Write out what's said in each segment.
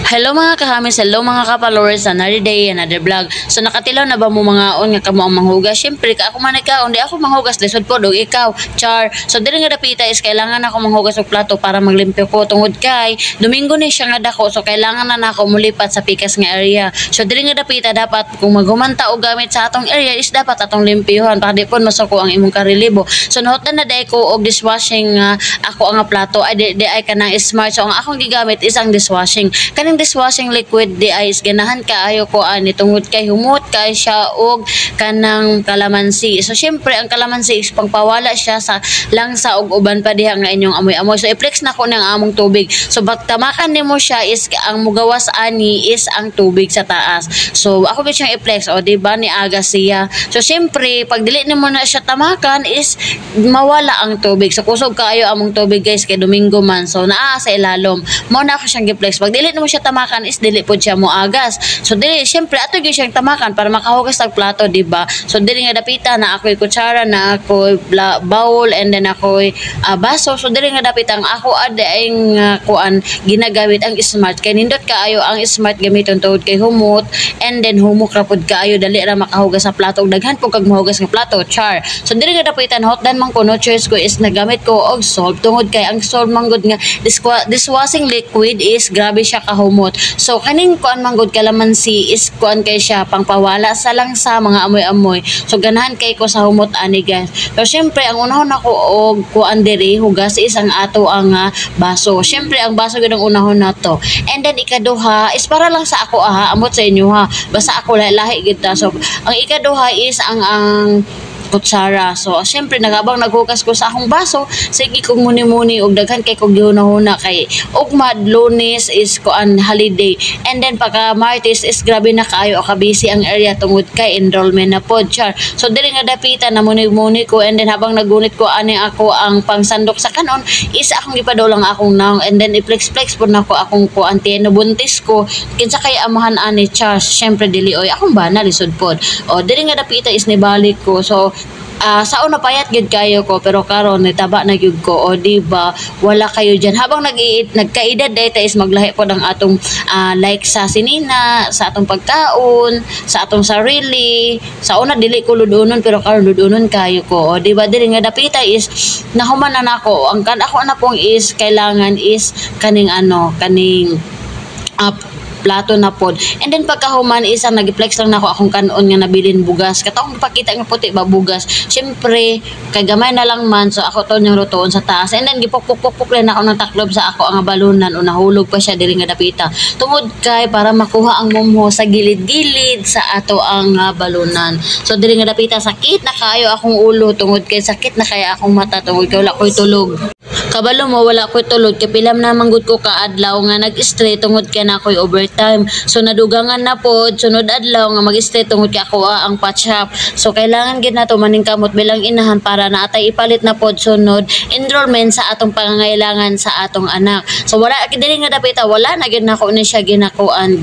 Hello mga kahamis, hello mga ka-followers, another day, another vlog. So nakatilaw na ba mo mga on nga kamo ang manghugas? Syempre ka ako man ikaw, hindi ako manghugas lisod po dog ikaw. Char. So dili nga dapita is kailangan ako manghugas og plato para maglimpyo ko tungod kay Domingo ni siya nga dako. So kailangan na nako mulipat sa pikas nga area. So dili nga dapita dapat kung maghumanta og gamit sa atong area is dapat atong limpyuhan para di pon masuko ang imong karelibo. So nahotan na day ko og dishwashing ako ang plato ay di ay kanang smart. So ang akong gigamit is ang dishwashing. Kaning dishwashing liquid di ay is ganahan kaayo ko ani tungod kay humot kay siya og kanang kalamansi. So syempre ang kalamansi is pangpawala siya sa langsa og uban pa diha nga inyong amoy-amoy. So i-flex na ko ng among tubig. So bagtamakan nimo siya is ang mugawas ani is ang tubig sa taas. So ako gid siyang i-flex o di ba ni aga siya. So syempre pag dili nimo na siya tamakan is mawala ang tubig. So kusog kaayo among tubig guys kay Domingo man. So naa sa ilalom. Mo na ako siyang gi-flex. Pag dili nimo siya tamakan is dili pod siya moagas. So dili syempre ato gyud siyang tamakan para makahugas tag plato di ba. So dili nga dapita na ako'y kutsara na ako'y bowl and then ako'y baso. So dili nga dapita ang ako ay kuan ginagamit ang smart kay nindot kaayo ang smart gamiton tungod kay humot and then humok ra pod kaayo dali ra makahugas sa plato ug daghan pug kag mahugas nga plato char. So dili nga dapitan hotdan man ko no choice ko is nagamit ko og salt tungod kay ang salt manggod nga dishwashing liquid is grabe siya kahumot. So kaning kuan manggod kalamansi is kuan kay siya pangpawala sa langsa mga amoy-amoy. So ganahan kay ko sa humot ani guys. So syempre ang unahon ako og kuan diri hugas is ang ato ang baso. Syempre ang baso gyud ang unahon nato. And then ikaduha is para lang sa ako amot sa inyo ha. Basta ako lahi gid ta. So ang ikaduha is ang kutsara. So syempre nagabang naghugas ko sa akong baso sige kog muni-muni og daghan kay kog gihuna kay ugmad Lunes is kuan holiday and then pagka Martes is grabe na kaayo ka busy ang area tungod kay enrollment na pod char. So dili nga dapita na muni-muni ko and then habang nagunit ko ani ako ang pangsandok sa kanon is akong gipadulang akong naong and then i-flex pod nako akong kuan tieno buntis ko kinsa kay amahan ani char. Syempre dili oy akong bana lisod pod. O dili nga dapita is nibalik ko. So sa una payat gid kayo ko pero karon nitaba na gyud ko o di ba wala kayo diyan habang nagkaedad data is maglahi pod ang atong like sa sinina sa atong pagkaon sa atong sarili sa una dili ko ludunon pero karon ludunon kayo ko o di ba dili nga dapita is nahuman na nako ang ako na pong is kailangan is kaning plato na pod. And then pagkahuman isa nagiplex lang nako akong kanon nga nabilin bugas. Katong pakita nga puti ba bugas. Syempre kay gamay na lang man so ako to yung lutoon sa taas. And then gipukpuk-pukpuk lang ako ng taklob sa ako ang balunan o nahulog pa siya diri nga dapita. Tungod kay para makuha ang mumho sa gilid-gilid sa ato ang balunan. So diri nga dapita sakit na kayo akong ulo tungod kay sakit na kaya akong mata tungod kay wala ko'y tulog. Kabalo mo wala ko'y tulog kay pilam na manggod ko kaadlaw nga nag-stray tungod kay na ko'y overtime. So nadugangan na pod sunod adlaw nga mag-stay tungod kay ako ang patch up. So kailangan gid nato maning kamot bilang inahan para na atay ipalit na pod sunod enrollment sa atong pangangailangan sa atong anak. So wala dili nga dapita wala na gid nako ni siya ginakuan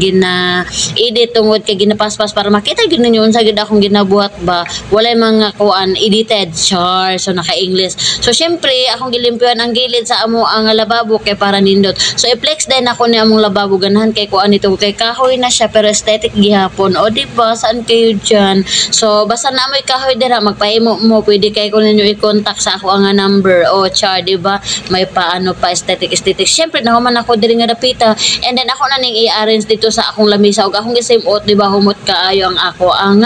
edit tungod kay ginapaspas para makita gid ninyo unsa gid akong ginabuhat ba. Walay mga kuan edited char so naka-English. So syempre akong gilimpyuhan ang gilid sa amo ang lababo kay para nindot. So i-flex din ako ni among lababo ganahan kay kuan ito kay kahoy na siya pero aesthetic gihapon o di ba saan kayo dyan. So basta na may kahoy dira magpahimo mo pwede kay ko ninyo i-contact sa ako ang number o char di ba may paano pa aesthetic syempre nahuman ako diri nga dapita and then ako na ning i-arrange dito sa akong lamisa ug akong gi-same out di ba humot kaayo ang ako ang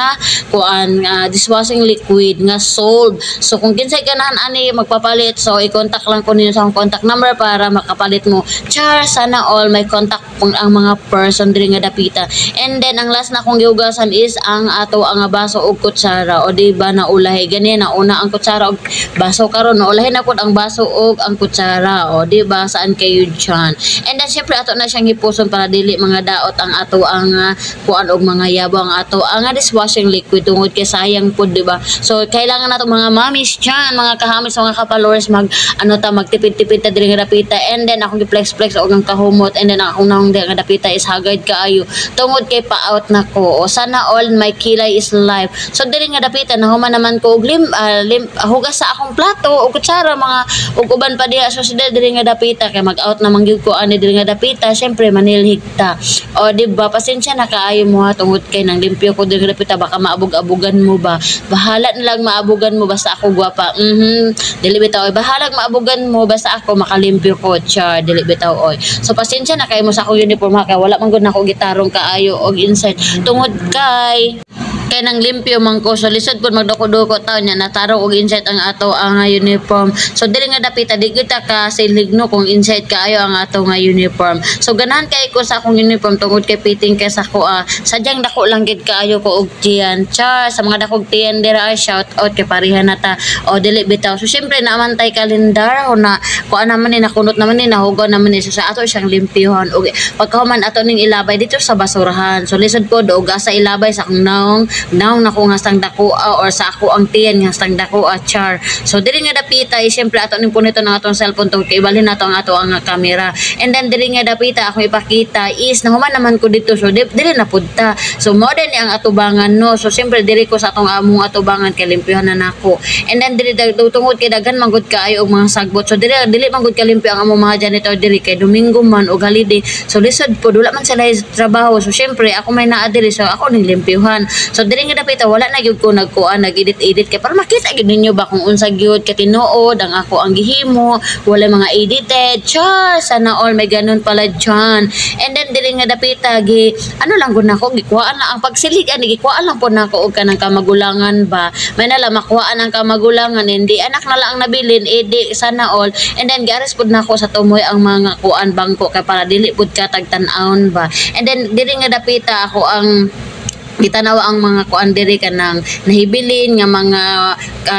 kuan dishwashing liquid nga sold. So kung kinsay ganahan ani magpapalit so i-contact lang ko ninyo sa akong contact number para makapalit mo char. Sana all may contact ang mga person diri nga dapita. And then ang last na akong gihugasan is ang ato ang baso ug kutsara o di ba na ulahi gani na una ang kutsara ug baso karon na ulahi na pud ang baso ug ang kutsara o di ba saan kayo dyan. And then syempre ato na siyang hipuson para dili mga daot ang ato ang kuan og mga yabang ato ang dishwashing liquid tungod kay sayang pud di ba. So kailangan nato mga mamis dyan mga kahamis mga ka-followers mag magtipid-tipid ta diri nga dapita, and then akong gi-flex-flex og ang kahumot, and then akong naong nga dapita is hagard kaayo tungod kay pa-out na ko. O sana all my kilay is live. So diri nga dapita nahuman naman ko og hugas sa akong plato og kutsara mga ug uban pa diha so diri nga dapita kay mag-out na mangyud ko ani diri nga dapita, syempre manilhig ta. O di ba, pasensya na kaayo mo ha tungod kay nang limpyo ko diri nga dapita, baka maabog-abugan mo ba. Bahala na lang maabugan mo basta ako gwapa. Dili bitaw oy, bahalag maabugan mo basta ako makalimpyo ko, char, dili bitaw oy. So pasensya na kay mo sa akong uniform ha, kay wala man gud nako gitarong kaayo og inside tungod kay nang limpyo man ko, so lisod pud magduko-duko taw nya natarong og inside ang ato ang uniform. So dili nga dapita di kita ka siligno kung inside kaayo ang ato nga uniform. So ganahan kay ko sa akong uniform tungod kay fitting kay sa ko sadyang dako lang gid kaayo ko og tiyan, char. Sa mga dakog tiyan dira shout out kay pareha na ta o dili bitaw. So syempre naamantay kalendar o na kuan naman ni nakunot naman ni nahugaw naman ni, so sa ato siyang limpyohan og pagkahuman ato ning ilabay dito sa basurahan. So lisod po og asa ilabay sa akong naong nako nga stang dakoa or sa ako ang tiyan nga stang dakoa, char. So diri nga dapita syempre ato ning punito ng atong cellphone tungod kay ibalhin nato ang ato ang camera, and then diri nga dapita ako ipakita is nahuman naman ko dito, so diri na pudta. So mo din ang atubangan no, so syempre diri ko sa atong among atubangan kay limpyohan na nako, and then diri tungod kay daghan man gud kaayo og mga sagbot, so dili man gud kalimpyo ang among mga janitor diri kay Domingo man og holiday, so lisod po wala man sila trabaho, so syempre ako may naa diri, so ako ning limpyohan. So diri nga dapita wala na gyud ko nagkuan nag-edit kay para makita gyud ninyo ba kung unsa gyud katinuod ang ako ang gihimo, wala mga edited, char. Sana all may ganun pala dyan. And then diri nga dapita ano lang gud nako gikuhaan na ang pagsilig ani gikuhaan lang po nako og kanang kamagulangan ba, may nala makuhaan ang kamagulangan, hindi anak na lang ang nabilin edi sana all. And then giares pud nako sa tumoy ang mga kuan bangko kay para dili pud ka tagtan-aon ba. And then diri nga dapita ako ang gitanaw ang mga kuan diri kanang nahibilin nga mga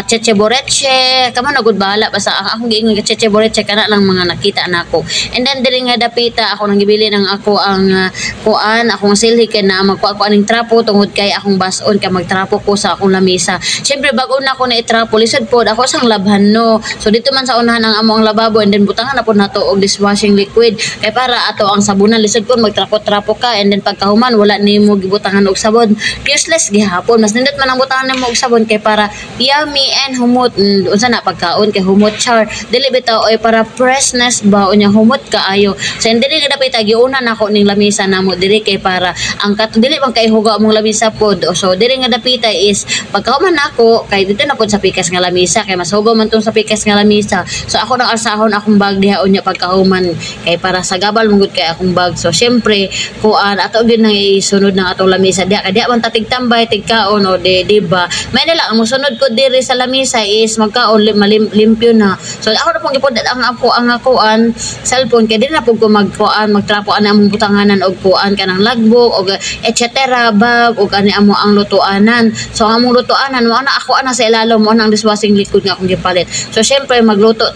cheche boreche kamo na gud bahala basta akong giingon nga cheche boreche kana lang mga nakita nako. And then diri nga dapita ako nang gibili ng ako ang kuan akong silhi kay na magkuha ko aning trapo tungod kay akong bason kay magtrapo ko sa akong lamesa. Syempre bag-o na ako na itrapo lisod pod ako sang labhan no. So dito man sa unahan ang among lababo, and then butangan na pod nato og dishwashing liquid kay para ato ang sabunan lisod pod magtrapo-trapo ka, and then pagkahuman wala nimo gibutangan og sabon useless gihapon. Mas nindot man ang butangan nimo og sabon kay para yummy and humot unsa na pagkaon kay humot, char. Dili bitaw oy para freshness ba unya humot kaayo. So dili nga dapat giuna nako ning lamisa namo diri kay para ang dili bang kay hugaw among lamisa pod. So diri nga dapita is pagkahuman nako kay dito na pod sa pikas nga lamisa kay mas hugaw man tong sa pikas nga lamisa. So ako nang asahon akong bag diha unya pagkahuman kay para sa gabal mungod kay akong bag. So syempre kuan ato gyud nang isunod ng atong lamisa diha kay man tatig tambay tigkaon o di ba may nila ang musunod ko diri sa lamisa is magkaon limpyo na. So ako na pong gipod ang akuan cellphone kay dili na pud ko magkuan magtrapo ani among butanganan og kuan kanang logbook og etc. bag og ani amo ang lutuanan. So ang among lutuanan mo ana ako ana sa ilalom mo ang dishwashing liquid nga akong gipalit. So syempre magluto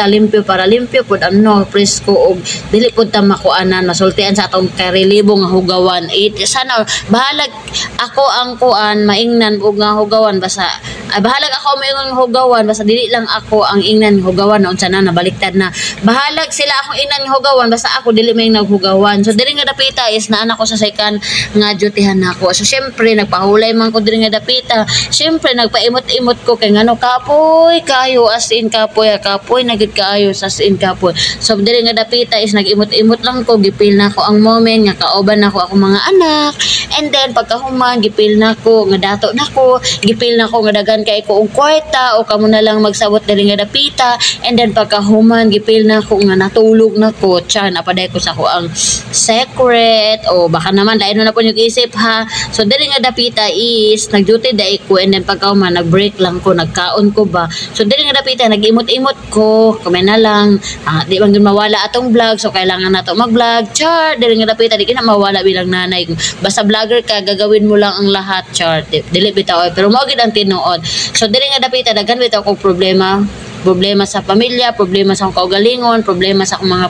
limpyo para limpyo pud presko og dili pud ta makuanan masultian sa atong karilibo nga hugawan. Sana bahalag ako ang kuan maingnan og nga hugawan basta bahalag ako maingnan hugawan basta dili lang ako ang ingnan hugawan na unsa na nabaliktad na. Bahalag sila akong ingnan hugawan basta ako dili may naghugawan. So diri nga dapita is naa ko sa second nga dutyhan nako. So syempre nagpahulay man ko diri nga dapita. Syempre nagpaimot-imot ko kay ngano kapoy kayo as in kapoy na gid kaayo as in kapoy. So diri nga dapita is nagimot-imot lang ko gipil na ko ang moment nga kaoban nako akong mga anak. And then pagkahuman gipil nako nga dato nako gipil nako nga daghan kay ko og kwarta o kamo na lang magsabot diri nga dapita. And then pagkahuman gipil nako nga natulog nako tiyan apaday ko sa ko ang secret o baka naman lain na po yung isip ha. So diri nga dapita is nagduty dai ko, and then pagkahuman nag-break lang ko nagkaon ko ba. So diri nga dapita nagimot-imot ko kamay na lang di man gyud mawala atong vlog, so kailangan nato mag-vlog, char. Diri nga dapita di na mawala bilang nanay basta vlogger ka gagawin mo lang ang lahat, char. Dili bitaw pero mao gid ang tinuod. So diri nga dapita daghan bitaw ko problema problema sa pamilya, problema sa akong kaugalingon, problema sa akong mga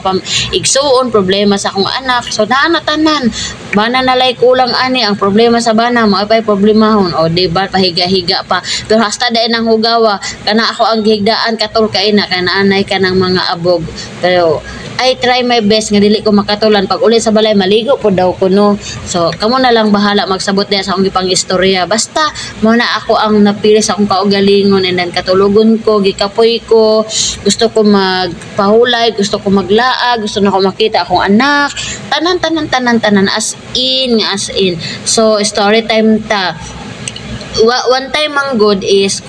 igsuon, problema sa akong anak. So naa na tanan. Bana nalay kulang ani ang problema sa bana, maapay problemahon. O di ba pahiga-higa pa. Pero hasta dai nang hugawa, kana ako ang gihigdaan katul kay na kanaanay ka ng mga abog. Pero I try my best nga dili ko makatulan pag uli sa balay maligo po daw ko no. So kamo na lang bahala magsabot diya sa akong gipang istorya. Basta mo na ako ang napili sa akong kaugalingon and then katulugon ko, gikapoy ko, gusto ko magpahulay, gusto ko maglaag, gusto na ko makita akong anak, tanan as in. So story time ta. One time ang good is